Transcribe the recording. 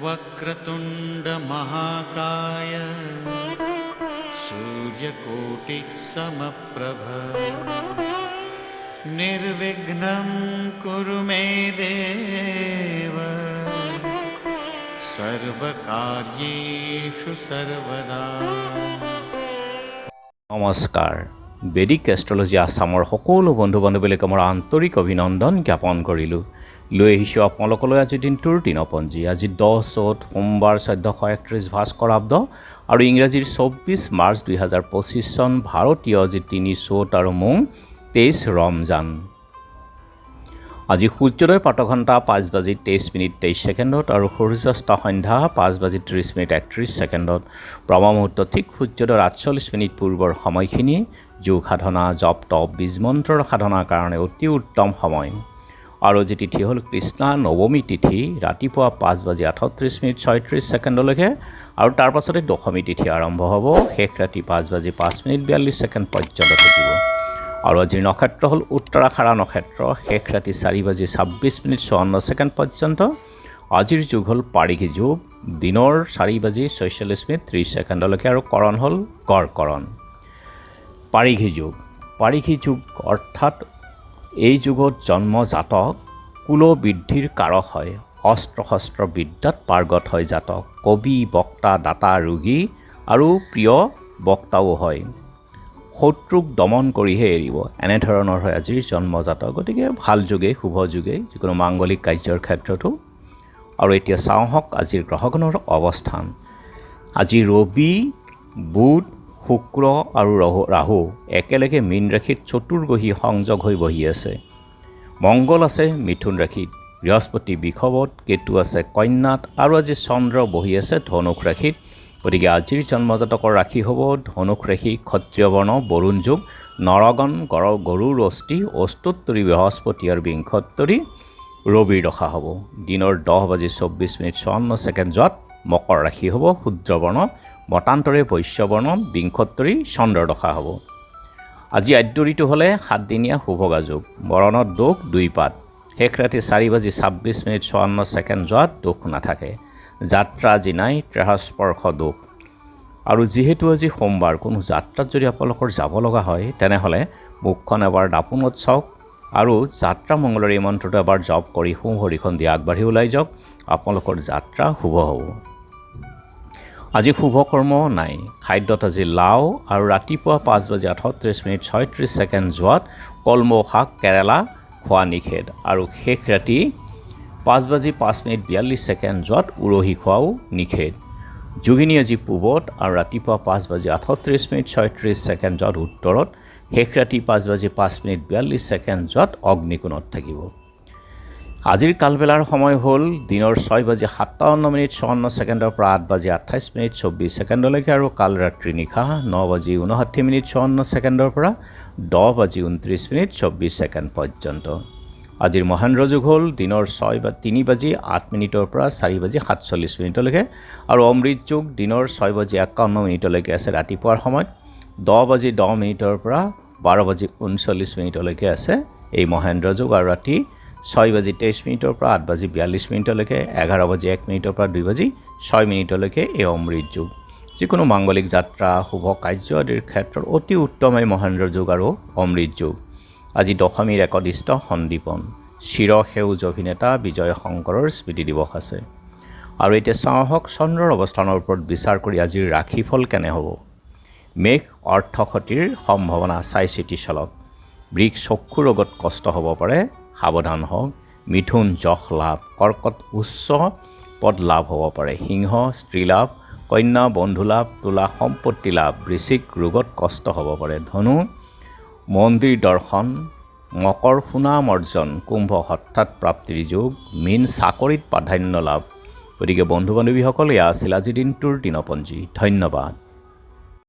वक्रतुंड महाकाय सूर्यकोटि समप्रभ निर्विघ्नं कुरु मे देव सर्वकार्येषु सर्वदा। নমস্কাৰ। বেদিক এষ্ট্ৰলজি আসামৰ সকলো বন্ধু বান্ধৱীলৈকে মোৰ আন্তৰিক অভিনন্দন জ্ঞাপন কৰিলোঁ। লৈ আহিছোঁ আপোনালোকলৈ আজিৰ দিনটোৰ দিনপঞ্জী। আজি 10 চ'ত সোমবাৰ 1431 ভাস্কৰাব্দ আৰু ইংৰাজীৰ 24 মাৰ্চ 2025 চন। ভাৰতীয় আজি 3 চ'ত আৰু মোং 23 ৰমজান। আজি সূৰ্যোদয় প্ৰাতঃঘণ্টা 5:23:23 আৰু সূৰ্যাস্ত সন্ধ্যা 5:30:31। ব্ৰহ্ম মুহূৰ্ত ঠিক সূৰ্যোদয়ৰ 48 পূৰ্বৰ সময়খিনি যোগ সাধনা, জপ তপ, বীজ মন্ত্ৰৰ সাধনাৰ কাৰণে অতি উত্তম সময়। আৰু আজি তিথি হ'ল কৃষ্ণা নৱমী তিথি, ৰাতিপুৱা 5:38:36 আৰু তাৰ পাছতে দশমী তিথি আৰম্ভ হ'ব, শেষ ৰাতি 5:05:42 পৰ্যন্ত থাকিব। আৰু আজিৰ নক্ষত্ৰ হ'ল উত্তৰাখাৰা নক্ষত্ৰ, শেষ ৰাতি 4:26:54 পৰ্যন্ত। আজিৰ যুগ হ'ল পাৰিঘী যুগ, দিনৰ 4:46:30 আৰু কৰণ হ'ল গড়কৰণ। পাৰিঘী যুগ অৰ্থাৎ এই যুগত জন্ম জাতক কুল বৃদ্ধিৰ কাৰক হয়। অস্ত্ৰ শস্ত্ৰ বিদ্যাত পাৰ্গত হয় জাতক, কবি বক্তা দাতা ৰোগী আৰু প্ৰিয় বক্তাও হয়। শত্ৰুক দমন কৰিহে এৰিব, এনেধৰণৰ হয় আজিৰ জন্মজাতক। গতিকে ভাল যুগেই, শুভ যুগেই যিকোনো মাংগলিক কাৰ্যৰ ক্ষেত্ৰতো। আৰু এতিয়া চাওঁ হওক আজিৰ গ্ৰহগণৰ অৱস্থান। আজি ৰবি, বুধ, শুক্ৰ আৰু ৰাহু একেলগে মীন ৰাশিত চতুৰ্গ্ৰহী সংযোগ হৈ বহি আছে। মংগল আছে মিথুন ৰাশিত, বৃহস্পতি বৃষভত, কেতু আছে কন্যাত আৰু আজি চন্দ্ৰ বহি আছে ধনুক ৰাশিত। গতিকে আজিৰ জন্মজাতকৰ ৰাশি হ'ব ধনুক ৰাশি, ক্ষত্ৰিয় বৰ্ণ, বৰুণ যুগ, নৰগণ, গৰুৰ অস্থি, অষ্টোত্তৰী বৃহস্পতি আৰু বিংশোত্তৰী ৰবিৰ দশা হ'ব। দিনৰ 10:24:54 মকৰ ৰাশি হ'ব, শূদ্ৰ বৰ্ণ, মতান্তৰে বৈশ্য বৰ্ণ, বিংশোত্তৰী চন্দ্ৰৰ দশা হ'ব। আজি আদ্য ঋতু হ'লে 7 দিনীয়া শুভগা যুগ, বৰণত দোষ 2 পাত, শেষ ৰাতি 4:26:54 দোষ নাথাকে। যাত্ৰা আজি নাই, ত্ৰেহাস্পৰ্শ দোষ। আৰু যিহেতু আজি সোমবাৰ, কোনো যাত্ৰাত যদি আপোনালোকৰ যাব লগা হয় তেনেহ'লে মুখখন এবাৰ দাপোনত চাওক আৰু যাত্ৰা মংগলৰ এই মন্ত্ৰটো এবাৰ জপ কৰি সোঁ ভৰিখন দি আগবাঢ়ি ওলাই যাওক, আপোনালোকৰ যাত্ৰা শুভ হ'ব। আজি শুভ কৰ্ম নাই। খাদ্যত আজি লাও আৰু ৰাতিপুৱা 5:38:36 কলমৌ শাক, কেৰেলা খোৱা নিষেধ। আৰু শেষ ৰাতি 5:05:42 উৰহি খোৱাও নিষেধ। যোগিনী আজি পূবত আৰু ৰাতিপুৱা 5:38:36 উত্তৰত, শেষ ৰাতি 5:05:42 অগ্নিকোণত থাকিব। আজিৰ কালবেলাৰ সময় হ'ল দিনৰ 6:57:54 পৰা 8:28:24 আৰু কাল ৰাত্ৰি নিশা 9:59:54 পৰা 10:29:24 পৰ্যন্ত। আজিৰ মহেন্দ্ৰ যুগ হ'ল দিনৰ 3:08 পৰা 4:47 আৰু অমৃত যুগ দিনৰ 6:51 আছে ৰাতিপুৱাৰ সময়ত, 10:10 পৰা 12:39 আছে এই মহেন্দ্ৰ যুগ। আৰু ৰাতি 6:23 পৰা 8:42 11:01 পৰা 2:06 এই অমৃত যুগ। যিকোনো মাংগলিক যাত্ৰা, শুভ কাৰ্য আদিৰ ক্ষেত্ৰত অতি উত্তম এই মহেন্দ্ৰ যুগ আৰু অমৃত যুগ। আজি দশমীৰ একদিষ্ট সন্দীপন, চিৰসেউজ অভিনেতা বিজয় শংকৰৰ স্মৃতি দিৱস আছে। আৰু এতিয়া চাওঁ হওক চন্দ্ৰৰ অৱস্থানৰ ওপৰত বিচাৰ কৰি আজিৰ ৰাশিফল কেনে হ'ব। মেঘ অৰ্থ ক্ষতিৰ সম্ভাৱনা, চাই চিতি চলক। বৃষ চক্ষু ৰোগত কষ্ট হ'ব পাৰে, সাৱধান হওক। মিথুন যশ লাভ, কৰ্কট উচ্চ পদ লাভ হ'ব পাৰে, সিংহ স্ত্ৰী লাভ, কন্যা বন্ধু লাভ, তুলা সম্পত্তি লাভ, বৃশ্চিক ৰোগত কষ্ট হ'ব পাৰে, ধনু মন্দিৰ দৰ্শন, মকৰ সুনাম অৰ্জন, কুম্ভ হঠাৎ প্ৰাপ্তিৰ যোগ, মীন চাকৰিত প্ৰাধান্য লাভ। গতিকে বন্ধু বান্ধৱীসকল, এয়া আছিল আজিৰ দিনটোৰ দিনপঞ্জী। ধন্যবাদ।